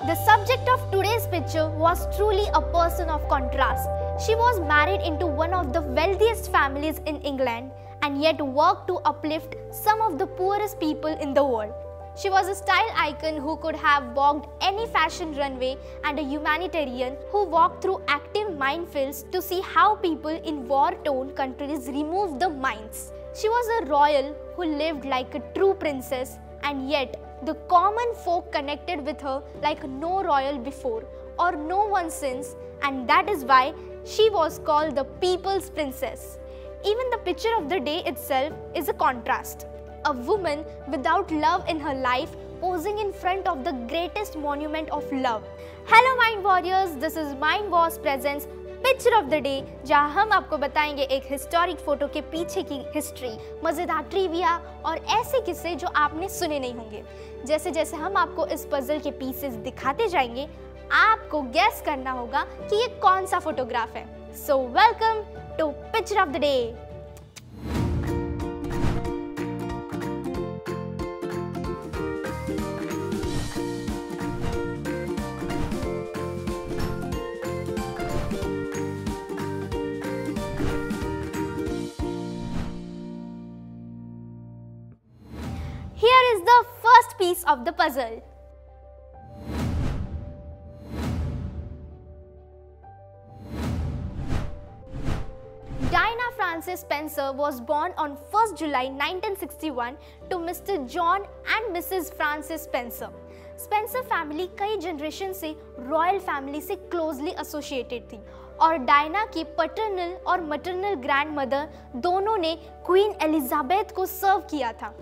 The subject of today's picture was truly a person of contrast. She was married into one of the wealthiest families in England and yet worked to uplift some of the poorest people in the world. She was a style icon who could have walked any fashion runway and a humanitarian who walked through active minefields to see how people in war-torn countries remove the mines. She was a royal who lived like a true princess, and yet the common folk connected with her like no royal before or no one since, and that is why she was called the People's Princess. Even the picture of the day itself is a contrast. A woman without love in her life posing in front of the greatest monument of love. Hello Mind Warriors, this is Mind Wars presents picture of the day, जहां हम आपको बताएंगे एक historic photo के पीछे की history, मजेदार trivia और ऐसे किस्से जो आपने सुने नहीं होंगे। जैसे जैसे हम आपको इस पजल के पीसेस दिखाते जाएंगे, आपको गेस करना होगा कि ये कौन सा फोटोग्राफ है। So welcome to picture of the day. Here is the first piece of the puzzle. Diana Frances Spencer was born on 1st July 1961 to Mr. John and Mrs. Frances Spencer. Spencer family कई generation से royal family से closely associated थी और Diana की paternal और maternal grandmother दोनों ने queen Elizabeth को सर्व किया था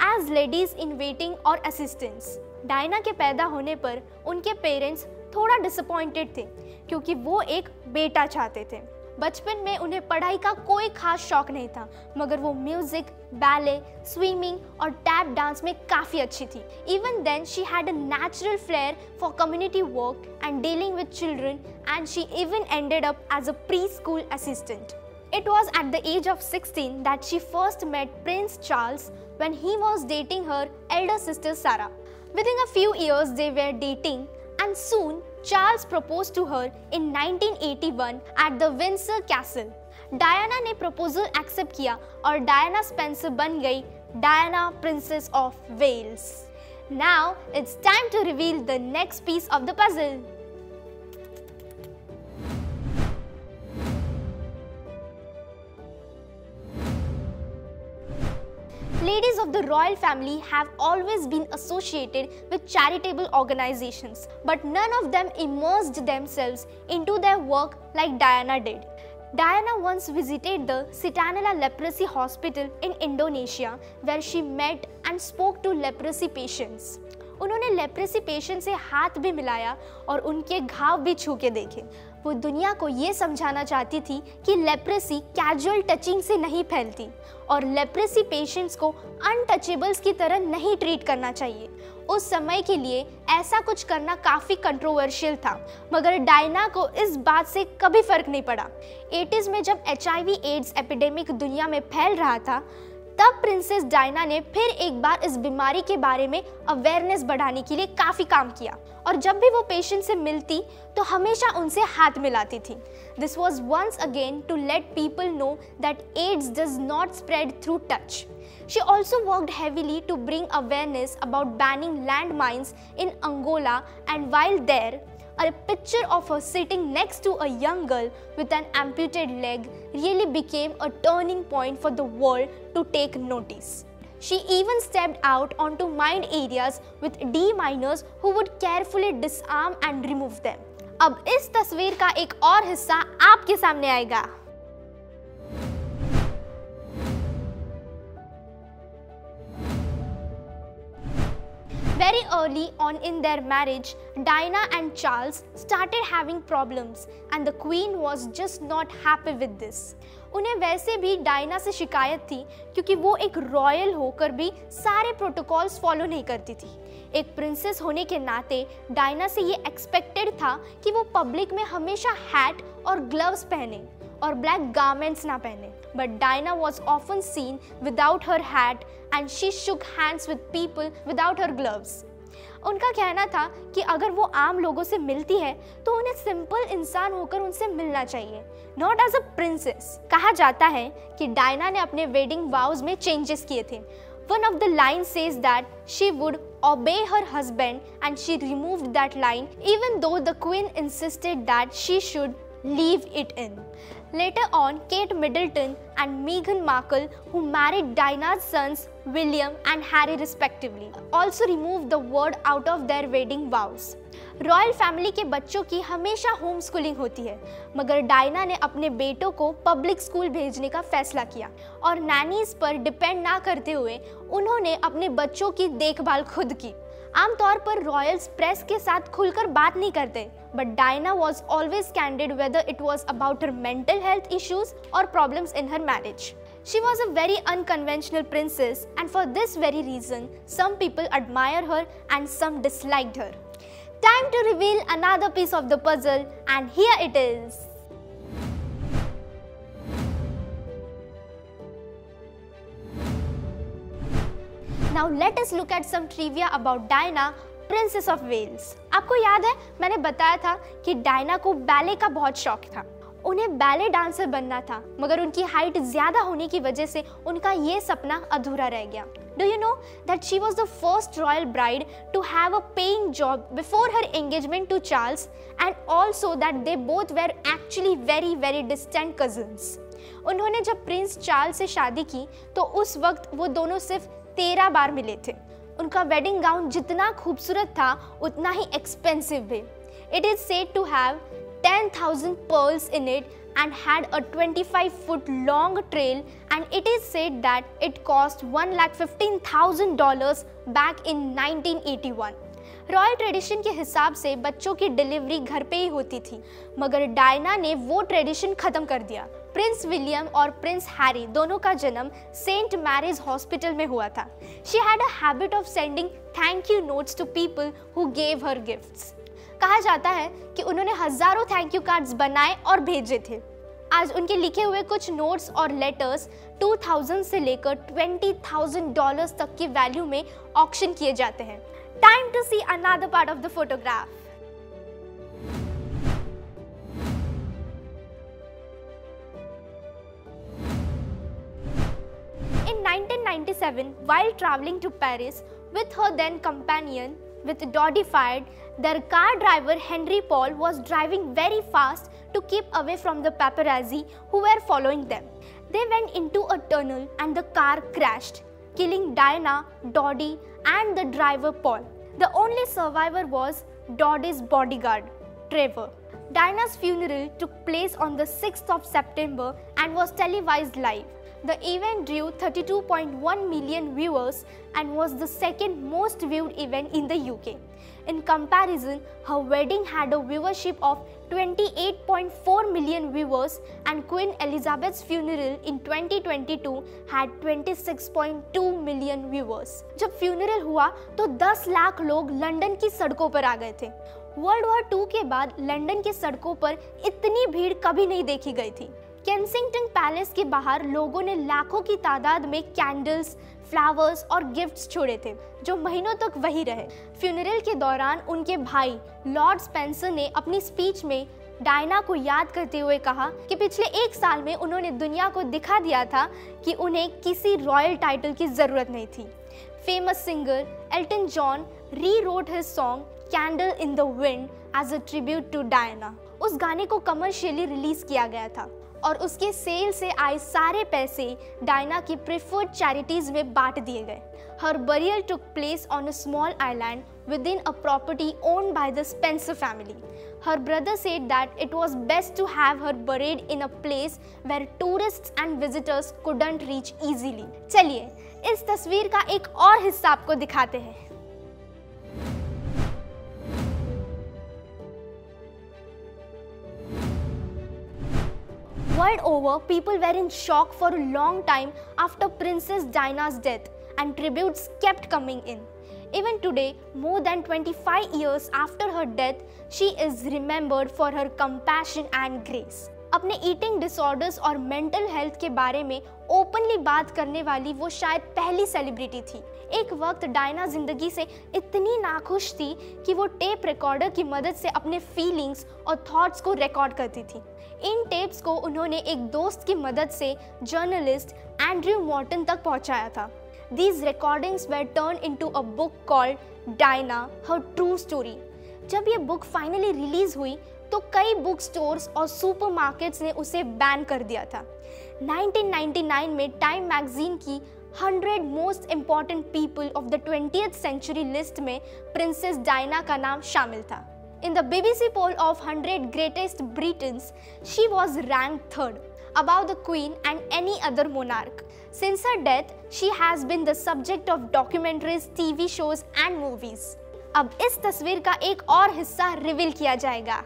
एज लेडीज इन वेटिंग और असिस्टेंट्स। डायना के पैदा होने पर उनके पेरेंट्स थोड़ा डिसअपॉइंटेड थे क्योंकि वो एक बेटा चाहते थे। बचपन में उन्हें पढ़ाई का कोई खास शौक नहीं था, मगर वो म्यूजिक, बैले, स्विमिंग और टैप डांस में काफ़ी अच्छी थी। Even then she had a natural flair for community work and dealing with children and she even ended up as a preschool assistant. It was at the age of 16 that she first met Prince Charles when he was dating her elder sister Sarah. Within a few years they were dating and soon Charles proposed to her in 1981 at the Windsor Castle. Diana ने proposal accept किया और Diana Spencer बन गई Diana Princess of Wales. Now it's time to reveal the next piece of the puzzle. Ladies of the royal family have always been associated with charitable organizations, but none of them immersed themselves into their work like Diana did. Diana once visited the Sitanala Leprosy Hospital in Indonesia, where she met and spoke to leprosy patients. उन्होंने leprosy patient से हाथ भी मिलाया और उनके घाव भी छू के देखे। वो दुनिया को ये समझाना चाहती थी कि लेप्रेसी कैजुअल टचिंग से नहीं फैलती और लेप्रेसी पेशेंट्स को अनटचेबल्स की तरह नहीं ट्रीट करना चाहिए। उस समय के लिए ऐसा कुछ करना काफ़ी कंट्रोवर्शियल था, मगर डायना को इस बात से कभी फर्क नहीं पड़ा। 80s में जब HIV एड्स एपिडेमिक दुनिया में फैल रहा था, तब प्रिंसेस डायना ने फिर एक बार इस बीमारी के बारे में अवेयरनेस बढ़ाने के लिए काफ़ी काम किया और जब भी वो पेशेंट से मिलती तो हमेशा उनसे हाथ मिलाती थी। This was once again to let people know that AIDS does not spread through touch. She also worked heavily to bring awareness about banning landmines in Angola, and while there, a picture of her sitting next to a young girl with an amputated leg really became a turning point for the world to take notice. She even stepped out onto mined areas with deminers who would carefully disarm and remove them. अब इस तस्वीर का एक और हिस्सा आपके सामने आएगा। Very early on in their marriage, Diana and Charles started having problems and the Queen was just not happy with this. उन्हें वैसे भी डायना से शिकायत थी क्योंकि वो एक रॉयल होकर भी सारे प्रोटोकॉल्स फॉलो नहीं करती थी। एक प्रिंसेस होने के नाते डायना से ये एक्सपेक्टेड था कि वो पब्लिक में हमेशा हैट और ग्लव्स पहने और ब्लैक गारमेंट्स ना पहने। But Diana was often seen without her hat and she shook hands with people without her gloves. उनका कहना था कि अगर वो आम लोगों से मिलती है तो उन्हें सिंपल इंसान होकर उनसे मिलना चाहिए, नॉट एज अ प्रिंसेस। कहा जाता है कि डायना ने अपने वेडिंग वाउज में चेंजेस किए थे। One of the lines says that she would obey her husband, and she removed that line even though the queen insisted that she should leave it in. Later on, Kate Middleton and Meghan Markle, who married Diana's sons William and Harry respectively, also removed the word out of their wedding vows. Royal family के बच्चों की हमेशा home schooling होती है, मगर Diana ने अपने बेटों को पब्लिक स्कूल भेजने का फैसला किया और नैनीज पर डिपेंड ना करते हुए उन्होंने अपने बच्चों की देखभाल खुद की। आमतौर पर रॉयल्स प्रेस के साथ खुलकर बात नहीं करते, but Diana was always candid whether it was about her mental health issues और problems in her marriage. She was a very unconventional princess, and for this very reason, some people admire her and some disliked her. Time to reveal another piece of the puzzle, and here it is. Now let us look at some trivia about Diana, Princess of Wales. आपको याद है मैंने बताया था कि Diana को ballet का बहुत शौक था। उन्हें बैले डांसर बनना था, मगर उनकी हाइट ज्यादा होने की वजह से उनका ये सपना अधूरा रह गया। Do you know that she was the first royal bride to have a paying job before her engagement to Charles, and also that they both were actually very distant cousins. उन्होंने जब प्रिंस चार्ल्स से शादी की तो उस वक्त वो दोनों सिर्फ 13 बार मिले थे। उनका वेडिंग गाउन जितना खूबसूरत था उतना ही एक्सपेंसिव भी। It is said to have 10,000 pearls in it and had a 25-foot long trail, and it is said that it cost $1,15,000 back in 1981. Royal tradition के हिसाब से बच्चों की डिलीवरी घर पे ही होती थी, मगर डायना ने वो ट्रेडिशन खत्म कर दिया। प्रिंस विलियम और प्रिंस हैरी दोनों का जन्म सेंट मैरीज हॉस्पिटल में हुआ था। She had a habit of sending thank you notes to people who gave her gifts. कहा जाता है कि उन्होंने हजारों थैंक यू कार्ड्स बनाए और भेजे थे। आज उनके लिखे हुए कुछ नोट्स और लेटर्स 2000 से लेकर $20,000 तक की वैल्यू में ऑक्शन किए जाते हैं। Time to see another part of the photograph. In 1997, while traveling to Paris with her then companion, with Dodie fired, their car driver Henry Paul was driving very fast to keep away from the paparazzi who were following them. They went into a tunnel and the car crashed, killing Diana, Dodie and the driver Paul. The only survivor was Dodie's bodyguard, Trevor. Diana's funeral took place on the 6th of September and was televised live. The event drew 32.1 million viewers and was the second most viewed event in the UK. In comparison, her wedding had a viewership of 28.4 million viewers, and Queen Elizabeth's funeral in 2022 had 26.2 million viewers. जब funeral हुआ तो 10 लाख लोग London की सड़कों पर आ गए थे। World war 2 के बाद लंदन की सड़कों पर इतनी भीड़ कभी नहीं देखी गई थी। केंसिंगटन पैलेस के बाहर लोगों ने लाखों की तादाद में कैंडल्स, फ्लावर्स और गिफ्ट्स छोड़े थे, जो महीनों तक वही रहे। फ्यूनरल के दौरान उनके भाई लॉर्ड स्पेंसर ने अपनी स्पीच में डायना को याद करते हुए कहा कि पिछले 1 साल में उन्होंने दुनिया को दिखा दिया था कि उन्हें किसी रॉयल टाइटल की जरूरत नहीं थी। Famous singer Elton John rewrote his song Candle in the Wind as a tribute to Diana. उस गाने को कमर्शियली रिलीज किया गया था और उसके सेल से आए सारे पैसे डायना की प्रेफर्ड चैरिटीज में बांट दिए गए। Her burial took place on a small island within a property owned by the Spencer family. Her brother said that it was best to have her buried in a place where tourists and visitors couldn't reach easily. चलिए इस तस्वीर का एक और हिस्सा आपको दिखाते हैं। World over, people were in shock for a long time after Princess Diana's death, and tributes kept coming in. Even today, more than 25 years after her death, she is remembered for her compassion and grace. अपने eating disorders और mental health के बारे में openly बात करने वाली वो शायद पहली सेलिब्रिटी थी। एक वक्त डायना जिंदगी से इतनी नाखुश थी कि वो टेप रिकॉर्डर की मदद से अपने फीलिंग्स और थॉट्स को रिकॉर्ड करती थी। इन टेप्स को उन्होंने एक दोस्त की मदद से जर्नलिस्ट एंड्रयू मॉर्टन तक पहुंचाया था। These recordings were turned into a book called Diana, Her True Story। जब ये बुक फाइनली रिलीज हुई तो कई बुक स्टोर्स और सुपरमार्केट्स ने उसे बैन कर दिया था। 1999 में टाइम मैगजीन की 100 most important people of the 20th century list में प्रिंसेस डायना का नाम शामिल था। In the BBC poll of 100 greatest Britons, she was ranked third, above the Queen and any other monarch. Since her death, she has been the subject of documentaries, TV shows and movies. अब इस तस्वीर का एक और हिस्सा reveal किया जाएगा।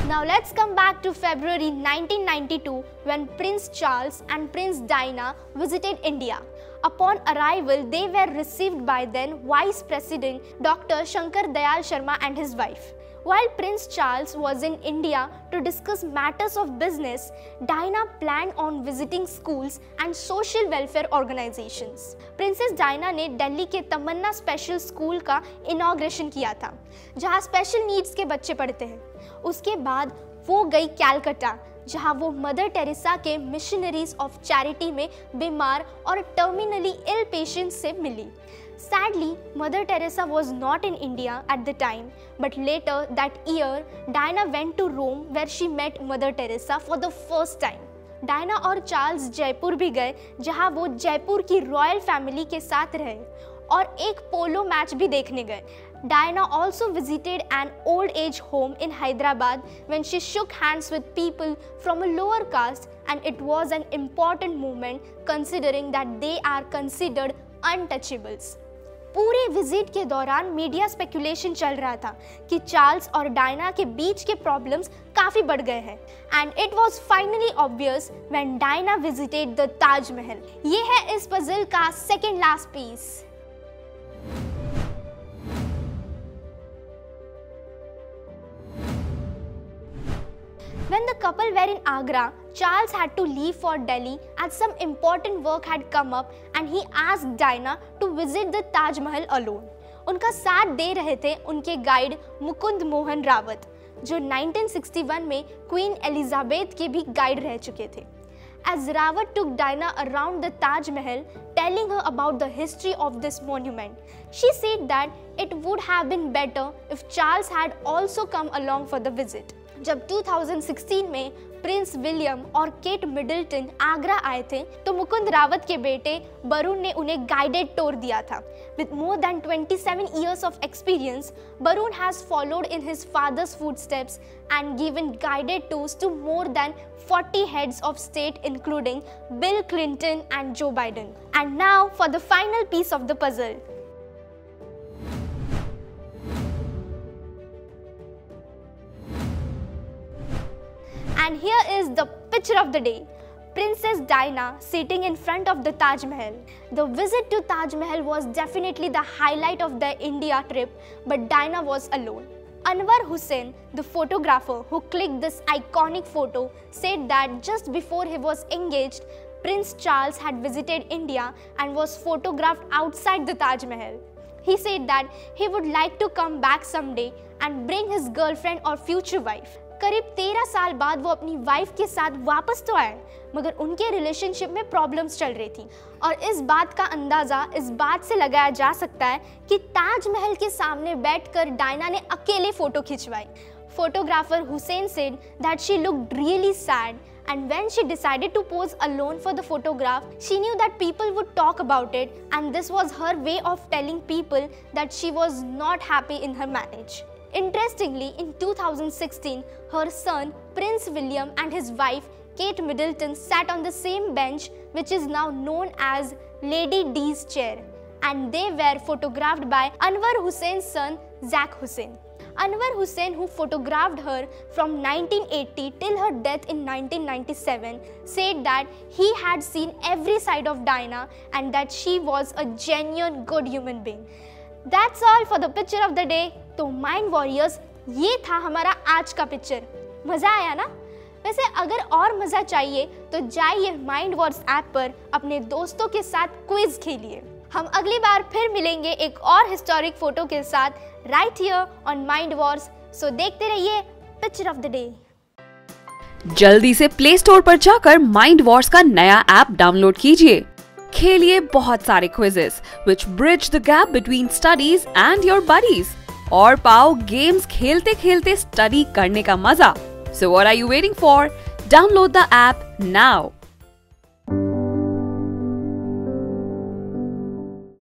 Now let's come back to February 1992 when Prince Charles and Prince Diana visited India. Upon arrival, they were received by then Vice President Dr. Shankar Dayal Sharma and his wife. While Prince Charles was in India to discuss matters of business, Diana planned on visiting schools and social welfare organizations. Princess Diana ने दिल्ली के तमन्ना special school का inauguration किया था, जहां special needs के बच्चे पढ़ते हैं। उसके बाद वो गई कैलकाटा, जहां वो मदर टेरेसा के मिशनरीज ऑफ चैरिटी में बीमार और टर्मिनली इल पेशेंट्स से मिली। Sadly, Mother Teresa was not in India at the time, but later that year, Diana went to Rome where she met Mother Teresa for the first time. Diana और Charles Jaipur भी गए, जहां वो जयपुर की royal family के साथ रहे और एक पोलो मैच भी देखने गए। Diana also visited an old age home in Hyderabad when she shook hands with people from a lower caste, and it was an important moment considering that they are considered untouchables. पूरे visit के दौरान media speculation चल रहा था कि Charles और Diana के बीच के प्रॉब्लम्स काफी बढ़ गए हैं, and it was finally obvious when Diana visited the Taj Mahal. ये है इस पजल का second last piece. When the couple were in Agra, Charles had to leave for Delhi as some important work had come up and he asked Diana to visit the Taj Mahal alone. उनका साथ दे रहे थे उनके guide Mukund Mohan Rawat, जो 1961 में queen Elizabeth के भी guide रह चुके थे। As Rawat took Diana around the Taj Mahal, telling her about the history of this monument, she said that it would have been better if Charles had also come along for the visit. जब 2016 में Prince William और Kate Middleton Agra आए थे, तो मुकुंद रावत के बेटे वरुण ने उन्हें गाइडेड टूर दिया था। With more than 27 years of experience, Barun has followed in his father's footsteps and given guided tours to more than 40 heads of state, including Bill Clinton and Joe Biden. And now for the final piece of the puzzle. And here is the picture of the day. Princess Diana sitting in front of the Taj Mahal. The visit to Taj Mahal was definitely the highlight of the India trip, but Diana was alone. Anwar Hussain, the photographer who clicked this iconic photo, said that just before he was engaged, Prince Charles had visited India and was photographed outside the Taj Mahal. He said that he would like to come back someday and bring his girlfriend or future wife. करीब 13 साल बाद वो अपनी wife के साथ वापस तो आए, मगर उनके रिलेशनशिप में प्रॉब्लम्स चल रही थी। और इस बात का अंदाज़ा इस बात से लगाया जा सकता है कि ताजमहल के सामने बैठकर डायना ने अकेले फ़ोटो खिंचवाई। Photographer Hussain said that she looked really sad, and when she decided to pose alone for the photograph, she knew that people would talk about it, and this was her way of telling people that she was not happy in her marriage. Interestingly, in 2016, her son Prince William and his wife Kate Middleton sat on the same bench, which is now known as Lady D's chair, and they were photographed by Anwar Hussain's son Zach Hussain. Anwar Hussain, who photographed her from 1980 till her death in 1997, said that he had seen every side of Diana and that she was a genuine good human being. That's all for the picture of the day. तो Mind Warriors, ये था हमारा आज का picture. मज़ा आया ना? वैसे अगर और मज़ा चाहिए तो जाइए माइंड वॉर्स ऐप पर अपने दोस्तों के साथ क्विज खेलिए। हम अगली बार फिर मिलेंगे एक और हिस्टोरिक फोटो के साथ right here on Mind Wars. So देखते रहिए पिक्चर ऑफ द डे। जल्दी से प्ले स्टोर पर जाकर माइंड वॉर्स का नया ऐप डाउनलोड कीजिए। खेलिए बहुत सारे quizzes which bridge the gap between studies and your buddies और पाओ गेम्स खेलते खेलते स्टडी करने का मजा। So what are you waiting for? Download the app now.